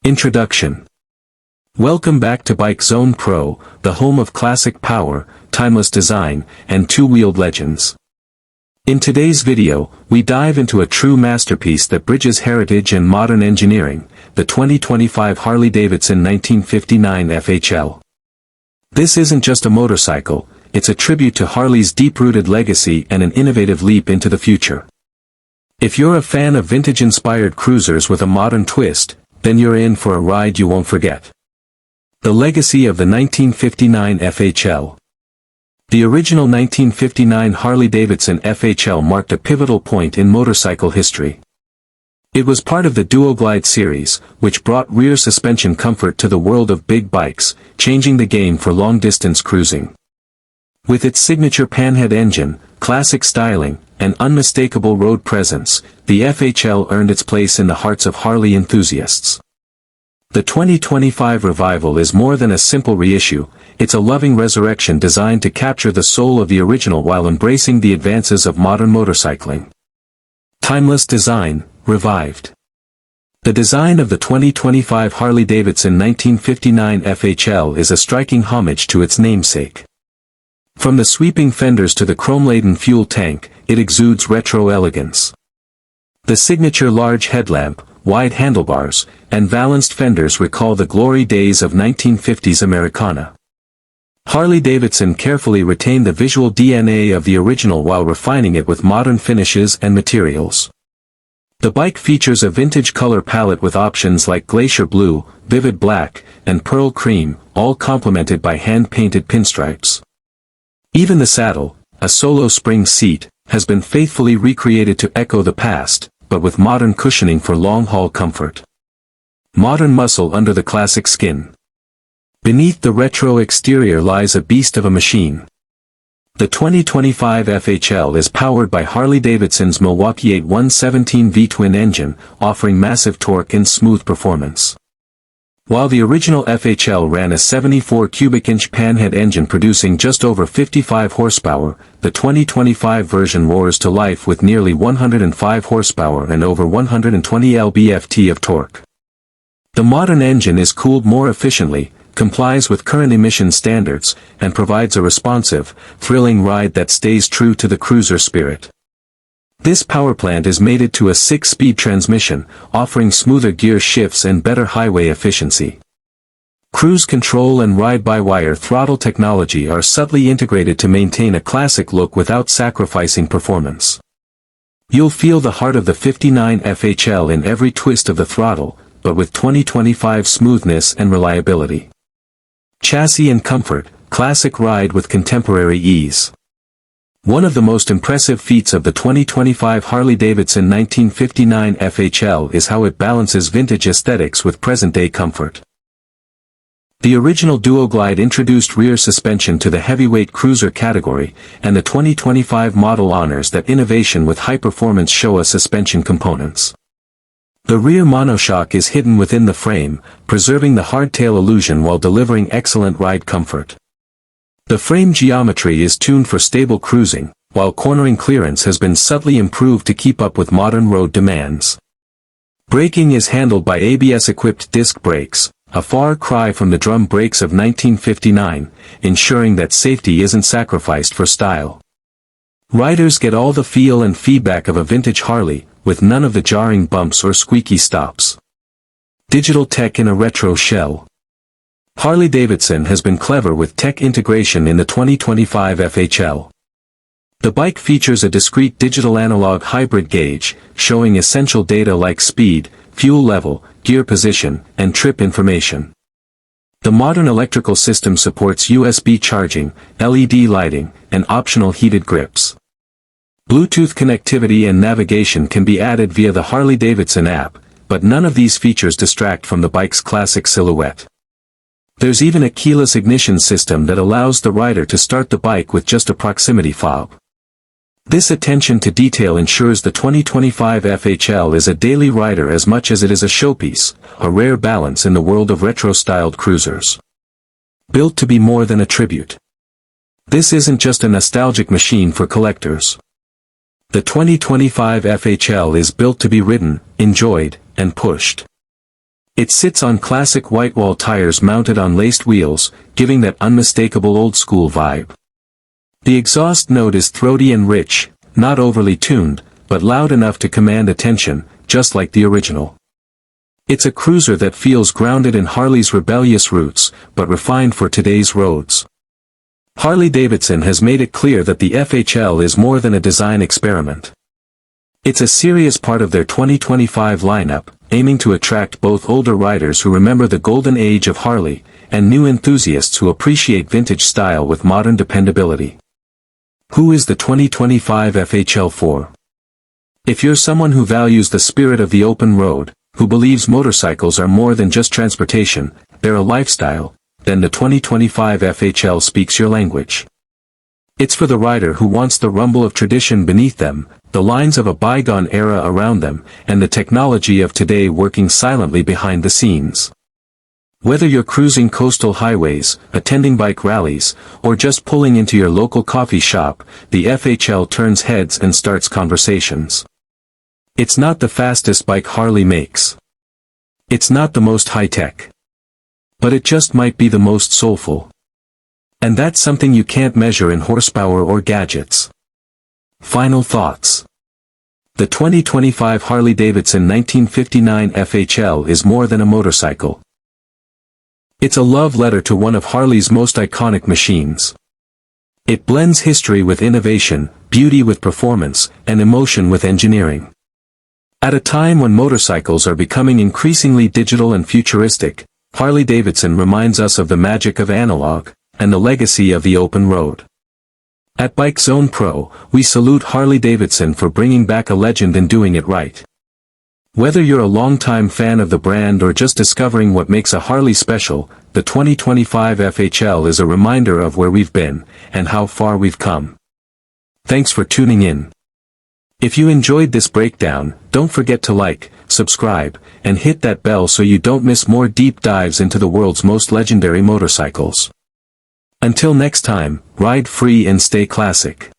Introduction. Welcome back to Bike Zone Pro, the home of classic power, timeless design, and two-wheeled legends. In today's video, we dive into a true masterpiece that bridges heritage and modern engineering, the 2025 Harley-Davidson 1959 FHL. This isn't just a motorcycle, it's a tribute to Harley's deep-rooted legacy and an innovative leap into the future. If you're a fan of vintage-inspired cruisers with a modern twist, then you're in for a ride you won't forget. The legacy of the 1959 FHL. The original 1959 Harley-Davidson FHL marked a pivotal point in motorcycle history. It was part of the Duoglide series, which brought rear suspension comfort to the world of big bikes, changing the game for long-distance cruising. With its signature panhead engine, classic styling, and unmistakable road presence, the FHL earned its place in the hearts of Harley enthusiasts. The 2025 revival is more than a simple reissue, it's a loving resurrection designed to capture the soul of the original while embracing the advances of modern motorcycling. Timeless design, revived. The design of the 2025 Harley-Davidson 1959 FHL is a striking homage to its namesake. From the sweeping fenders to the chrome-laden fuel tank, it exudes retro elegance. The signature large headlamp, wide handlebars, and balanced fenders recall the glory days of 1950s Americana. Harley-Davidson carefully retained the visual DNA of the original while refining it with modern finishes and materials. The bike features a vintage color palette with options like glacier blue, vivid black, and pearl cream, all complemented by hand-painted pinstripes. Even the saddle, a solo spring seat, has been faithfully recreated to echo the past, but with modern cushioning for long-haul comfort. Modern muscle under the classic skin. Beneath the retro exterior lies a beast of a machine. The 2025 FHL is powered by Harley-Davidson's Milwaukee 8117 V-twin engine, offering massive torque and smooth performance. While the original FHL ran a 74 cubic inch panhead engine producing just over 55 horsepower, the 2025 version roars to life with nearly 105 horsepower and over 120 lb-ft of torque. The modern engine is cooled more efficiently, complies with current emission standards, and provides a responsive, thrilling ride that stays true to the cruiser spirit. This powerplant is mated to a 6-speed transmission, offering smoother gear shifts and better highway efficiency. Cruise control and ride-by-wire throttle technology are subtly integrated to maintain a classic look without sacrificing performance. You'll feel the heart of the 59 FHL in every twist of the throttle, but with 2025 smoothness and reliability. Chassis and comfort, classic ride with contemporary ease. One of the most impressive feats of the 2025 Harley-Davidson 1959 FHL is how it balances vintage aesthetics with present-day comfort. The original Duoglide introduced rear suspension to the heavyweight cruiser category, and the 2025 model honors that innovation with high-performance Showa suspension components. The rear monoshock is hidden within the frame, preserving the hardtail illusion while delivering excellent ride comfort. The frame geometry is tuned for stable cruising, while cornering clearance has been subtly improved to keep up with modern road demands. Braking is handled by ABS-equipped disc brakes, a far cry from the drum brakes of 1959, ensuring that safety isn't sacrificed for style. Riders get all the feel and feedback of a vintage Harley, with none of the jarring bumps or squeaky stops. Digital tech in a retro shell. Harley-Davidson has been clever with tech integration in the 2025 FHL. The bike features a discrete digital-analog hybrid gauge, showing essential data like speed, fuel level, gear position, and trip information. The modern electrical system supports USB charging, LED lighting, and optional heated grips. Bluetooth connectivity and navigation can be added via the Harley-Davidson app, but none of these features distract from the bike's classic silhouette. There's even a keyless ignition system that allows the rider to start the bike with just a proximity fob. This attention to detail ensures the 2025 FHL is a daily rider as much as it is a showpiece, a rare balance in the world of retro-styled cruisers. Built to be more than a tribute. This isn't just a nostalgic machine for collectors. The 2025 FHL is built to be ridden, enjoyed, and pushed. It sits on classic white wall tires mounted on laced wheels, giving that unmistakable old-school vibe. The exhaust note is throaty and rich, not overly tuned, but loud enough to command attention, just like the original. It's a cruiser that feels grounded in Harley's rebellious roots, but refined for today's roads. Harley-Davidson has made it clear that the FHL is more than a design experiment. It's a serious part of their 2025 lineup, aiming to attract both older riders who remember the golden age of Harley, and new enthusiasts who appreciate vintage style with modern dependability. Who is the 2025 FHL for? If you're someone who values the spirit of the open road, who believes motorcycles are more than just transportation, they're a lifestyle, then the 2025 FHL speaks your language. It's for the rider who wants the rumble of tradition beneath them, the lines of a bygone era around them, and the technology of today working silently behind the scenes. Whether you're cruising coastal highways, attending bike rallies, or just pulling into your local coffee shop, the FHL turns heads and starts conversations. It's not the fastest bike Harley makes. It's not the most high-tech. But it just might be the most soulful. And that's something you can't measure in horsepower or gadgets. Final thoughts. The 2025 Harley-Davidson 1959 FHL is more than a motorcycle. It's a love letter to one of Harley's most iconic machines. It blends history with innovation, beauty with performance, and emotion with engineering. At a time when motorcycles are becoming increasingly digital and futuristic, Harley-Davidson reminds us of the magic of analog, and the legacy of the open road. At Bike Zone Pro, we salute Harley-Davidson for bringing back a legend and doing it right. Whether you're a longtime fan of the brand or just discovering what makes a Harley special, the 2025 FHL is a reminder of where we've been, and how far we've come. Thanks for tuning in. If you enjoyed this breakdown, don't forget to like, subscribe, and hit that bell so you don't miss more deep dives into the world's most legendary motorcycles. Until next time, ride free and stay classic.